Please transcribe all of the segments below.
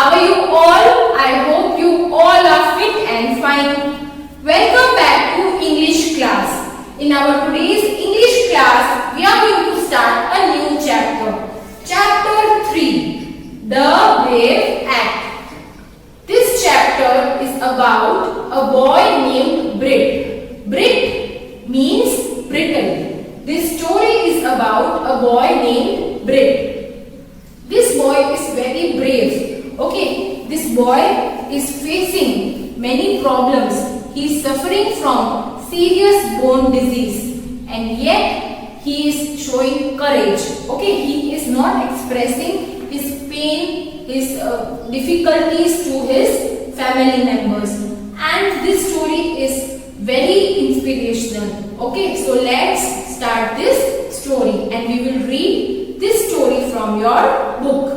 How are you all? I hope you all are fit and fine. Welcome back to English class. In our today's English class, we are going to start a new chapter. Chapter 3, The Brave Act. This chapter is about a boy named Brit. Brit means brittle. This story is about a boy named Brit. This boy is very brave. Okay, this boy is facing many problems. He is suffering from serious bone disease and yet he is showing courage. Okay, he is not expressing his pain, his difficulties to his family members. And this story is very inspirational. Okay, so let's start this story and we will read this story from your book.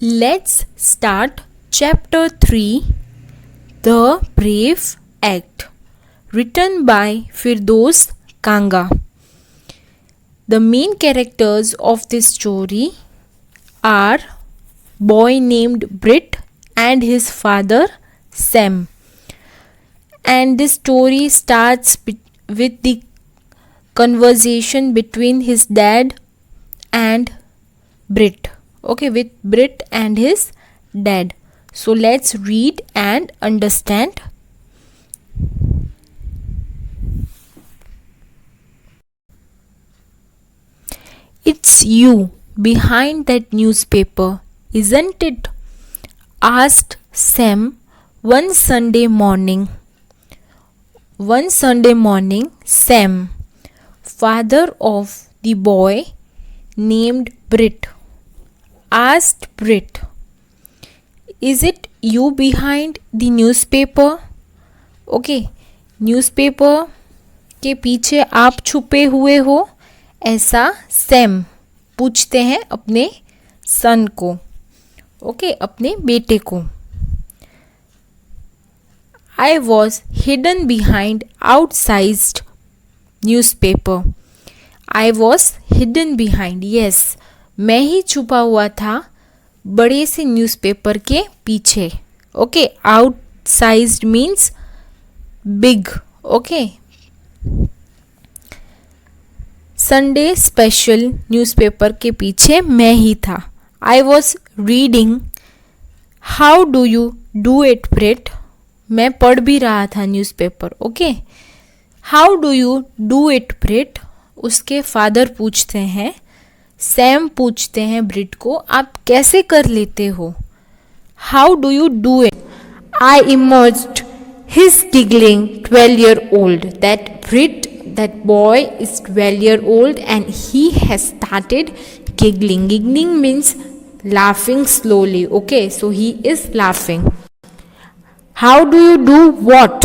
Let's start chapter 3, The Brave Act, written by Firdaus Kanga. The main characters of this story are boy named Brit and his father Sam. And this story starts with the conversation between his dad and Brit. Okay, with Brit and his dad. So let's read and understand. It's you behind that newspaper, isn't it? Asked Sam one Sunday morning. One Sunday morning, Sam, father of the boy named Brit, asked Brit, "Is it you behind the newspaper?" Okay, newspaper के पीछे आप छुपे हुए हो, ऐसा Sam पूछते हैं अपने सन को. ओके, अपने बेटे को. I was hidden behind outsized newspaper. I was hidden behind. Yes, मैं ही छुपा हुआ था बड़े से न्यूज़पेपर के पीछे. Okay, outsized means big. Okay, Sunday special newspaper के पीछे मैं ही था. I was reading. How do you do it, Brit? मैं पढ़ भी रहा था newspaper. Okay, how do you do it, Brit? उसके फादर पूछते हैं, सैम पूछते हैं ब्रिट को, आप कैसे कर लेते हो? How do you do it? I emerged his giggling 12-year-old. That Brit, that boy is 12-year-old and he has started giggling. Giggling means laughing slowly. Okay, so he is laughing. How do you do what?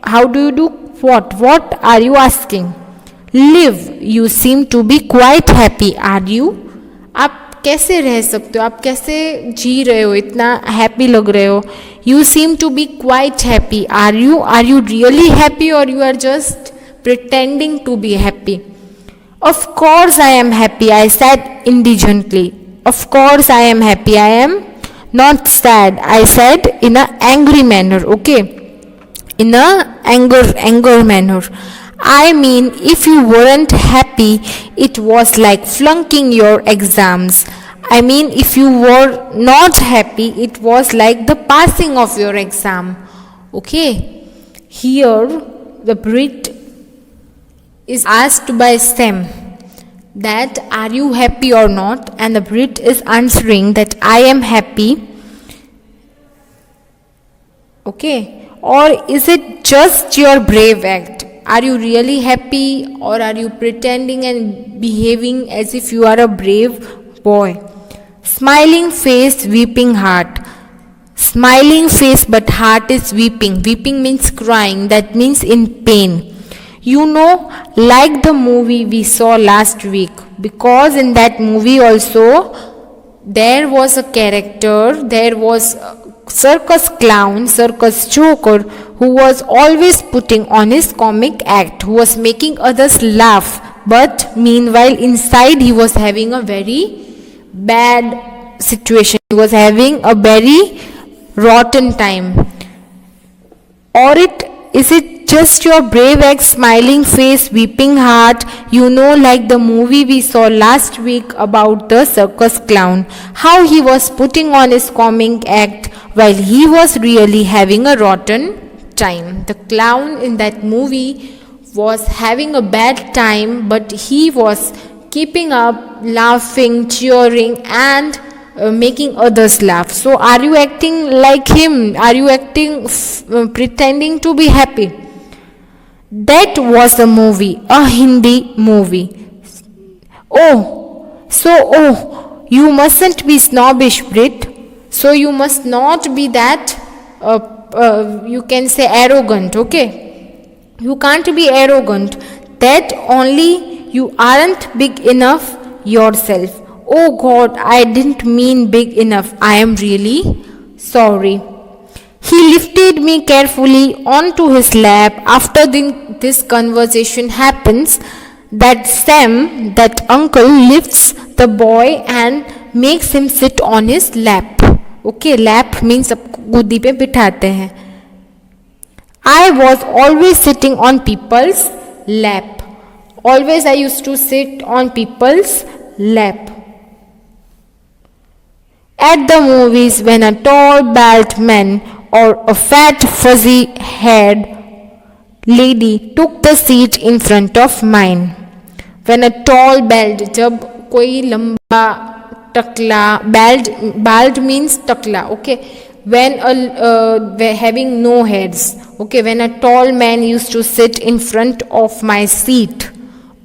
How do you do what? What are you asking? Live. You seem to be quite happy. Are you? आप कैसे रह सकते हो? आप कैसे जी रहे हो? इतना हैप्पी लग रहे हो. You seem to be quite happy. Are you? Are you really happy or you are just pretending to be happy? Of course I am happy, I said indigently. Of course I am happy. I am not sad, I said in an angry manner. Okay, in a anger manner. I mean, if you weren't happy, it was like flunking your exams. I mean, if you were not happy, it was like the passing of your exam. Okay, here the Brit is asked by Sam that are you happy or not, and the Brit is answering that I am happy. Okay, or is it just your brave act? Are you really happy or are you pretending and behaving as if you are a brave boy? Smiling face, weeping heart. Smiling face but heart is weeping. Weeping means crying, that means in pain. You know, like the movie we saw last week, because in that movie also there was a character, there was a circus clown, circus joker, who was always putting on his comic act, who was making others laugh, but meanwhile inside he was having a very bad situation. He was having a very rotten time. Or is it just your brave ex, smiling face, weeping heart? Like the movie we saw last week about the circus clown, how he was putting on his comic act while he was really having a rotten time. The clown in that movie was having a bad time, but he was keeping up, laughing, cheering, and making others laugh. So are you acting like him? Are you pretending to be happy? That was the movie, a Hindi movie. You mustn't be snobbish, Brit. So you must not be that, you can say, arrogant, okay? You can't be arrogant. That only you aren't big enough yourself. Oh God, I didn't mean big enough. I am really sorry. He lifted me carefully onto his lap. After this conversation happens, that Sam, that uncle, lifts the boy and makes him sit on his lap. Okay, lap means गोदी पे बिठाते हैं. I was always sitting on people's lap. Always I used to sit on people's lap. At the movies, when a tall bald man or a fat fuzzy haired lady took the seat in front of mine. When a tall bald, जब कोई लंबा टकला, bald means टकला, okay. When having no heads, okay. When a tall man used to sit in front of my seat,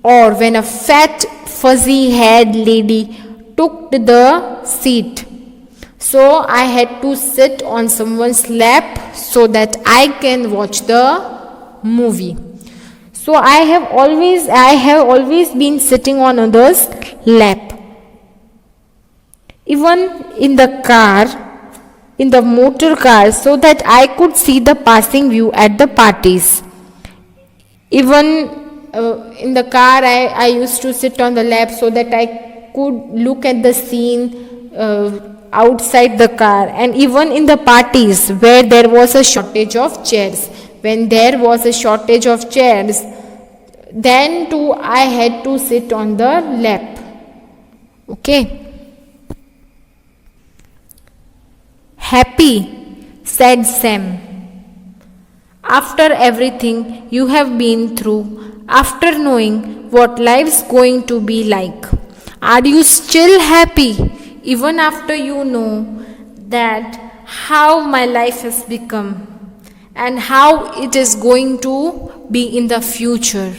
or when a fat fuzzy haired lady took the seat. So I had to sit on someone's lap so that I can watch the movie. So I have always been sitting on others' lap. Even in the car, in the motor car, so that I could see the passing view at the parties. Even in the car, I used to sit on the lap so that I could look at the scene outside the car. And even in the parties where there was a shortage of chairs, when there was a shortage of chairs, then too I had to sit on the lap. Okay. Happy, said Sam. After everything you have been through, after knowing what life's going to be like, are you still happy even after you know that how my life has become and how it is going to be in the future?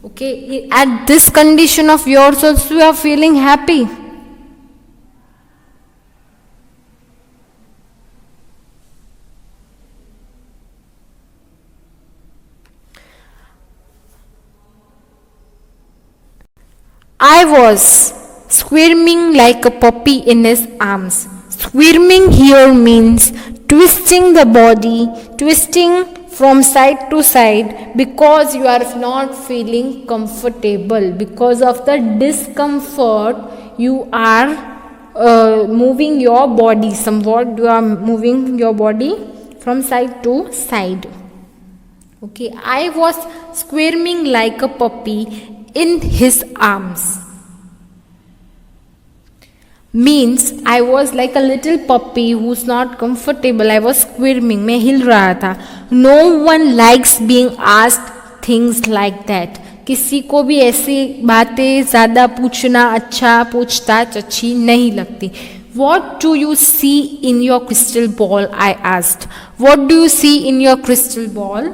Okay, at this condition of yours also you are feeling happy. I was squirming like a puppy in his arms. Squirming here means twisting the body, twisting from side to side because you are not feeling comfortable. Because of the discomfort, you are moving your body somewhat. You are moving your body from side to side. Okay, I was squirming like a puppy in his arms. Means I was like a little puppy who's not comfortable. I was squirming. मैं हिल रहा था. No one likes being asked things like that. किसी को भी ऐसी बातें ज़्यादा पूछना अच्छा, पूछताछ अच्छी नहीं लगती. What do you see in your crystal ball? I asked. What do you see in your crystal ball?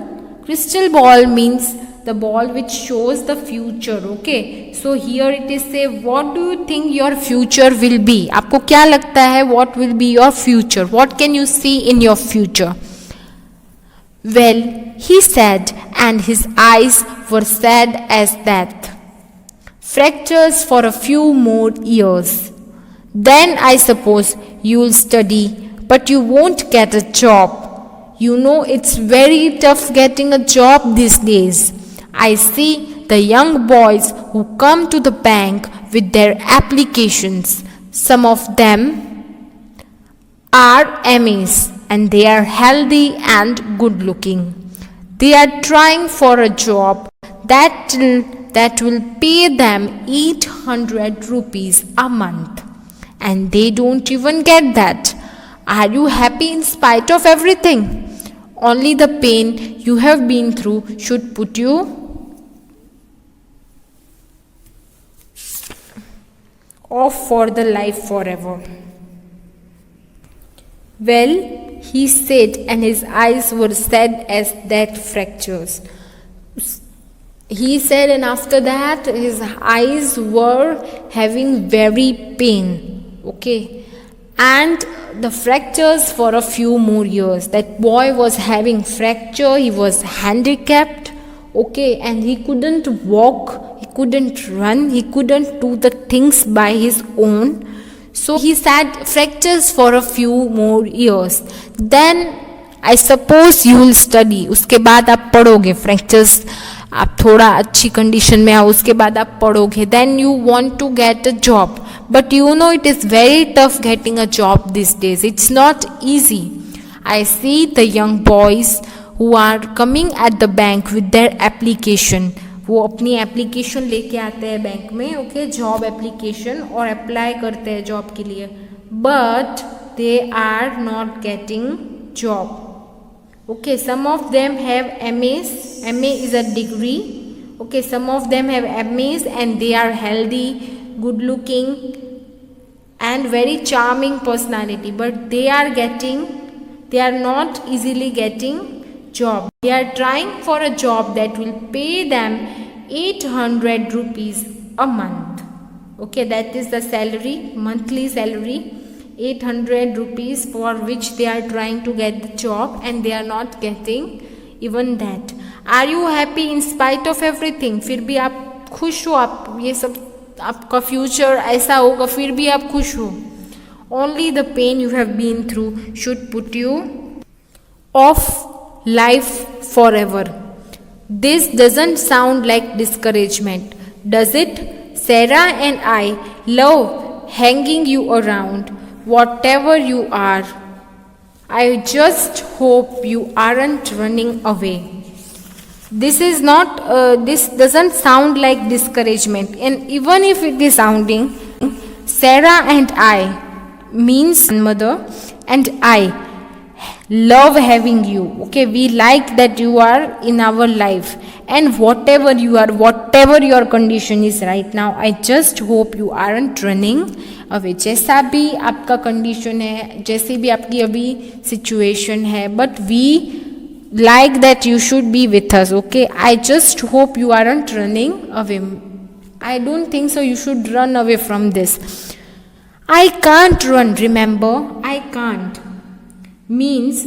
Crystal ball means the ball which shows the future. Okay, so here it is say, what do you think your future will be? आपको क्या लगता है what will be your future? What can you see in your future? Well, he said, and his eyes were sad as death. Fractures for a few more years. Then I suppose you'll study, but you won't get a job. You know it's very tough getting a job these days. I see the young boys who come to the bank with their applications. Some of them are MAs and they are healthy and good looking. They are trying for a job that will pay them 800 rupees a month, and they don't even get that. Are you happy in spite of everything? Only the pain you have been through should put you off for the life forever. Well, he said, and his eyes were sad as that fractures. He said, and after that his eyes were having very pain. Okay, and the fractures for a few more years. That boy was having fracture, he was handicapped. Okay, and he couldn't walk, he couldn't run, he couldn't do the things by his own. So he had fractures for a few more years. Then I suppose you will study. उसके बाद आप पढ़ोगे fractures, आप थोड़ा अच्छी condition में आओ, उसके बाद आप पढ़ोगे. Then you want to get a job, but you know it is very tough getting a job these days. It's not easy. I see the young boys who are coming at the bank with their application. वो अपनी application लेके आते हैं bank में, okay, job application, और apply करते हैं job के लिए, but they are not getting job. Okay, some of them have MAs. MA is a degree. Okay, some of them have MAs and they are healthy, good looking and very charming personality, but they are not easily getting job. They are trying for a job that will pay them 800 rupees a month. Okay, that is the salary, monthly salary. 800 rupees for which they are trying to get the job and they are not getting even that. Are you happy in spite of everything? फिर भी आप खुश हो, आप ये सब आपका future ऐसा होगा, फिर भी आप खुश हो. Only the pain you have been through should put you off life forever. This doesn't sound like discouragement, does it? Sarah and I love hanging you around. Whatever you are, I just hope you aren't running away. This doesn't sound like discouragement, and even if it is sounding, Sarah and I means mother and I love having you. Okay, we like that you are in our life, and whatever your condition is right now, I just hope you aren't running away. जैसा भी आपका condition है, जैसी भी आपकी अभी situation है, but we like that you should be with us. Okay, I just hope you aren't running away. I don't think so you should run away from this. I can't run, remember, I can't means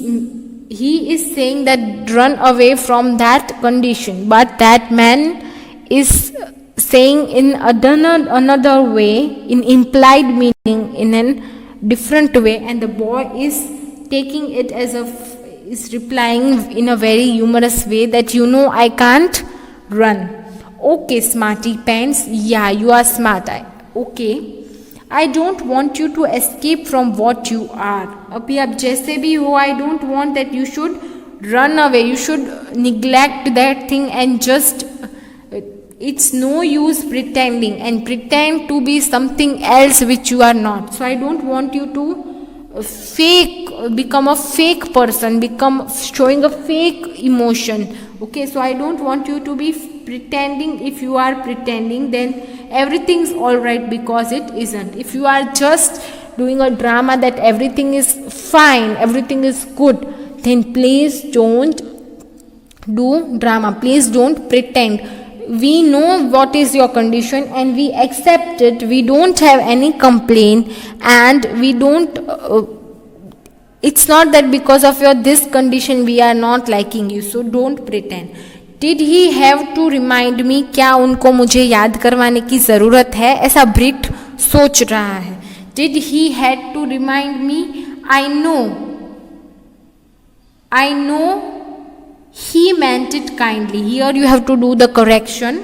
he is saying that run away from that condition, but that man is saying in another way, in implied meaning, in a different way, and the boy is taking it as is replying in a very humorous way that I can't run. Okay, smarty pants, yeah, you are smart. Okay, I don't want you to escape from what you are. अभी आप जैसे भी हो, I don't want that you should run away, you should neglect that thing and just it's no use pretending and pretend to be something else which you are not. So I don't want you to become a fake person, showing a fake emotion. Okay, so I don't want you to be pretending. If you are pretending, then everything's alright, because it isn't. If you are just doing a drama that everything is fine, everything is good, then please don't do drama, please don't pretend. We know what is your condition and we accept it. We don't have any complaint, and we don't it's not that because of your this condition we are not liking you, so don't pretend. Did he have to remind me? क्या उनको मुझे याद करवाने की ज़रूरत है? ऐसा ब्रिट सोच रहा है. Did he had to remind me? I know he meant it kindly. Here you have to do the correction.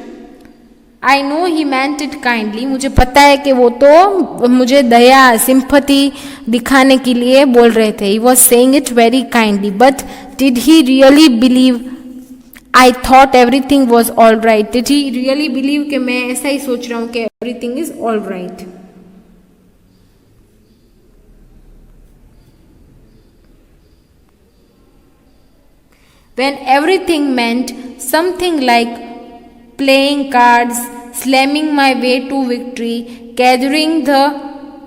I know he meant it kindly, मुझे पता है कि वो तो मुझे दया सिंपैथी दिखाने के लिए बोल रहे थे. He was saying it very kindly, but did he really believe I thought everything was all right? Did he really believe कि मैं ऐसा ही सोच रहा हूँ कि everything is all right? When everything meant something like playing cards, slamming my way to victory, gathering the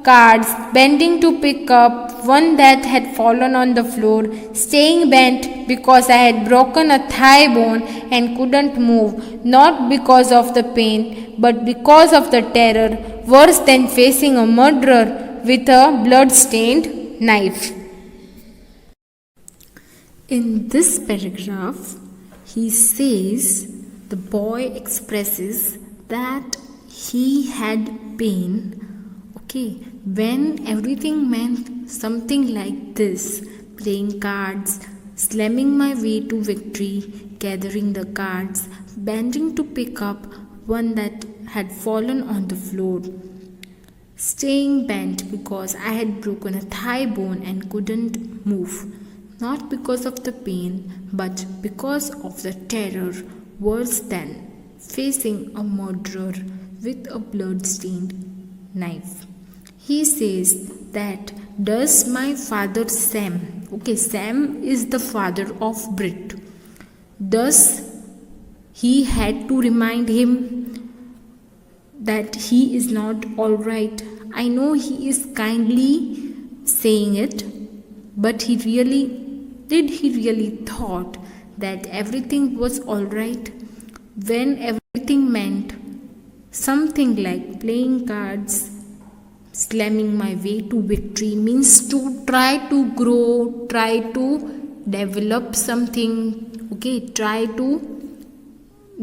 cards, bending to pick up one that had fallen on the floor, staying bent because I had broken a thigh bone and couldn't move, not because of the pain, but because of the terror, worse than facing a murderer with a blood-stained knife. In this paragraph, he says the boy expresses that he had pain, okay, when everything meant something like this: playing cards, slamming my way to victory, gathering the cards, bending to pick up one that had fallen on the floor, staying bent because I had broken a thigh bone and couldn't move, not because of the pain, but because of the terror, worse than facing a murderer with a blood-stained knife. He says that, does my father Sam, okay, Sam is the father of Brit, does he had to remind him that he is not all right? I know he is kindly saying it, but did he really thought that everything was all right when everything meant something like playing cards, slamming my way to victory, means to try to grow, try to develop something, okay, try to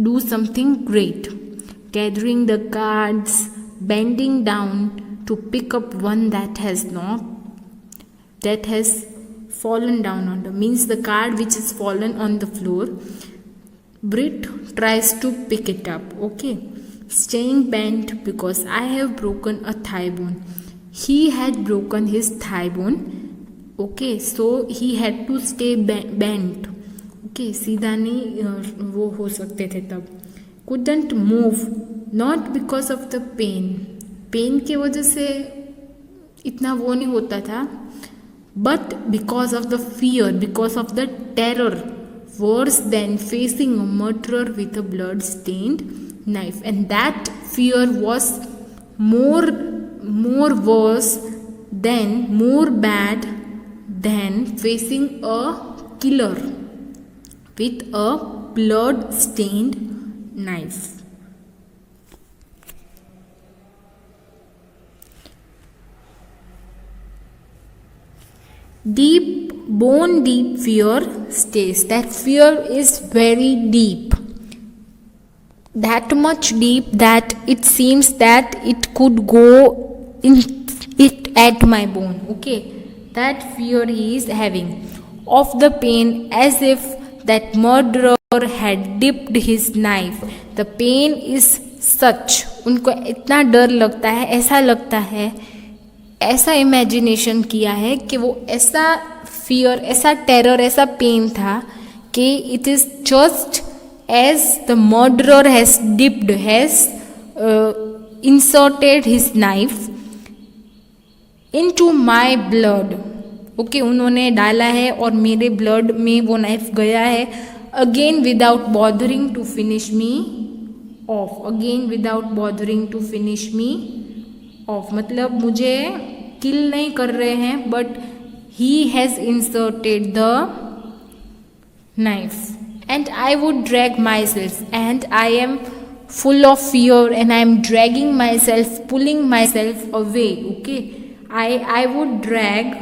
do something great, gathering the cards, bending down to pick up one that has fallen down on the, means the card which is fallen on the floor. Brit tries to pick it up, okay, staying bent because I have broken a thigh bone. He had broken his thigh bone, okay, so he had to stay bent, okay, सीधा नहीं वो हो सकते थे तब. couldn't move, not because of the pain के वजह से इतना वो नहीं होता था, but because of the fear, because of the terror, worse than facing a murderer with a blood-stained knife. And that fear was more worse than, more bad than facing a killer with a blood-stained knife. Bone deep fear stays. That fear is very deep, that much deep that it seems that it could go in it at my bone, okay. That fear he is having of the pain, as if that murderer had dipped his knife. The pain is such, उनको इतना डर लगता है, ऐसा लगता है, ऐसा imagination किया है कि वो ऐसा फियर, ऐसा टेरर, ऐसा पेन था कि it is just as the murderer has dipped, has inserted his knife into my blood, okay, उन्होंने डाला है और मेरे ब्लड में वो नाइफ गया है. Again without bothering to finish me off, again without bothering to finish me off, मतलब मुझे किल नहीं कर रहे हैं, but he has inserted the knife. And I would drag myself, and I am full of fear and I am dragging myself, pulling myself away, okay. I would drag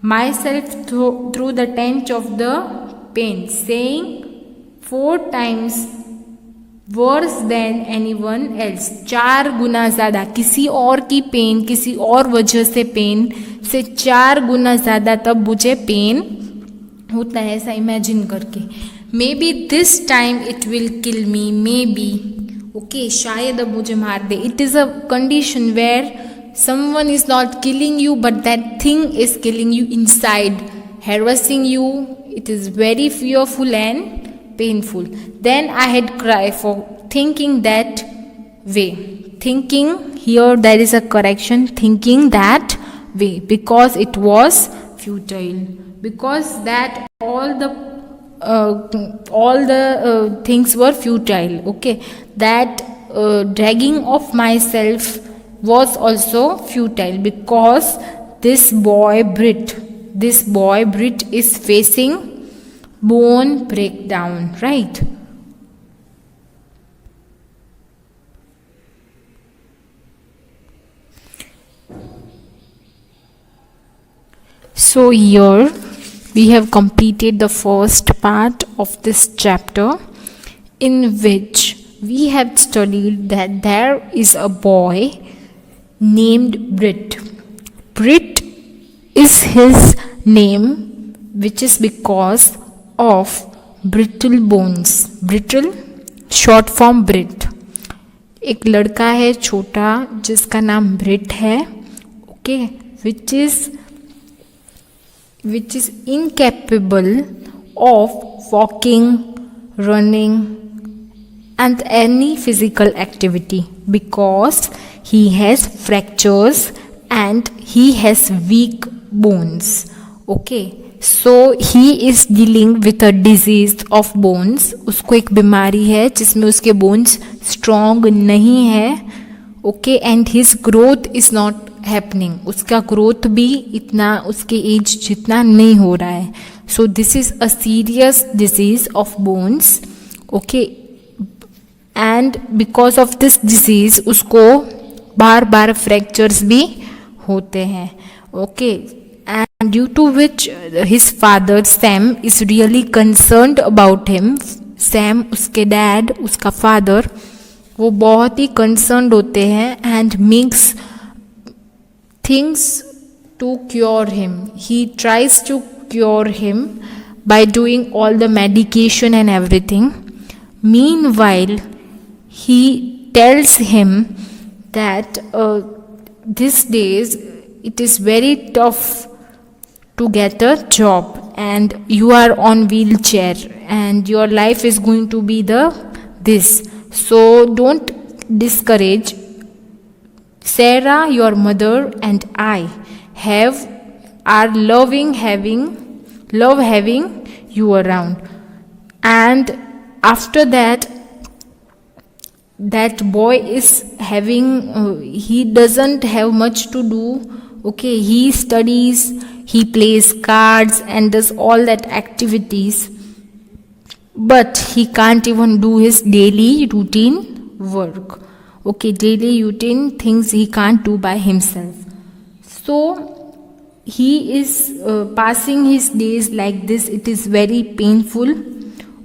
myself through the tent of the pain, saying 4 times worse than anyone else, 4 गुना ज़्यादा, किसी और की pen, किसी और वजह से pen से 4 गुना ज़्यादा तब मुझे पेन होता है, ऐसा इमेजिन करके. Maybe this time it will kill me, maybe, okay शायद अब मुझे मार दे. It is a condition where someone is not killing you but that thing is killing you inside, harassing you. It is very fearful and painful. Then I had cried for thinking that way. Thinking, here there is a correction, thinking that way, because it was futile, because that all the things were futile. Okay, that dragging of myself was also futile, because this boy Brit is facing bone breakdown, right? So here we have completed the first part of this chapter, in which we have studied that there is a boy named Brit. Brit is his name, which is because of brittle bones. Brittle, short form Brit. एक लड़का है छोटा जिसका नाम ब्रिट है, okay, which is incapable of walking, running and any physical activity, because he has fractures and he has weak bones. Okay, so he is dealing with a disease of bones. उसको एक बीमारी है जिसमें उसके bones strong नहीं है. Okay, and his growth is not happening. उसका growth भी इतना उसके age जितना नहीं हो रहा है. So this is a serious disease of bones. Okay, and because of this disease उसको बार बार फ्रैक्चर्स भी होते हैं. Okay, and due to which his father Sam is really concerned about him. Sam उसके डैड, उसका फादर, वो बहुत ही concerned होते हैं and makes things to cure him. He tries to cure him by doing all the medication and everything. Meanwhile, he tells him that these days it is very tough to get a job and you are on wheelchair and your life is going to be this. So don't discourage. Sarah, your mother, and I are love having you around. And after that boy is having he doesn't have much to do. Okay, he studies, he plays cards and does all that activities, but he can't even do his daily routine work. Okay, daily routine things he can't do by himself. So he is passing his days like this. It is very painful.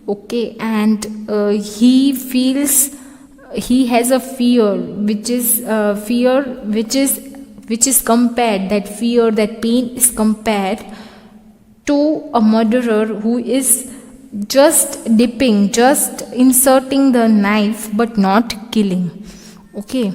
Okay, and he feels he has a fear which is compared, that fear, that pain is compared to a murderer who is just inserting the knife but not killing. Okay.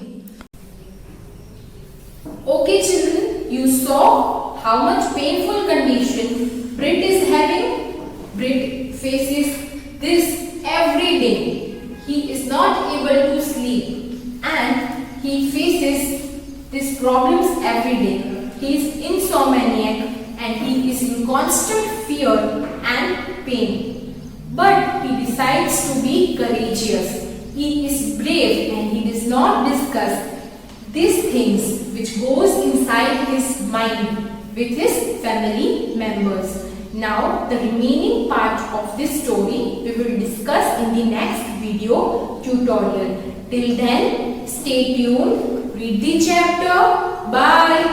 Okay children, you saw how much painful condition Brit is having. Brit faces this every day. He is not able to sleep and he faces these problems every day. He is insomniac and he is in constant fear and pain. But he decides to be courageous. He is brave and he does not discuss these things which goes inside his mind with his family members. Now the remaining part of this story we will discuss in the next video tutorial. Till then, stay tuned, read the chapter. Bye.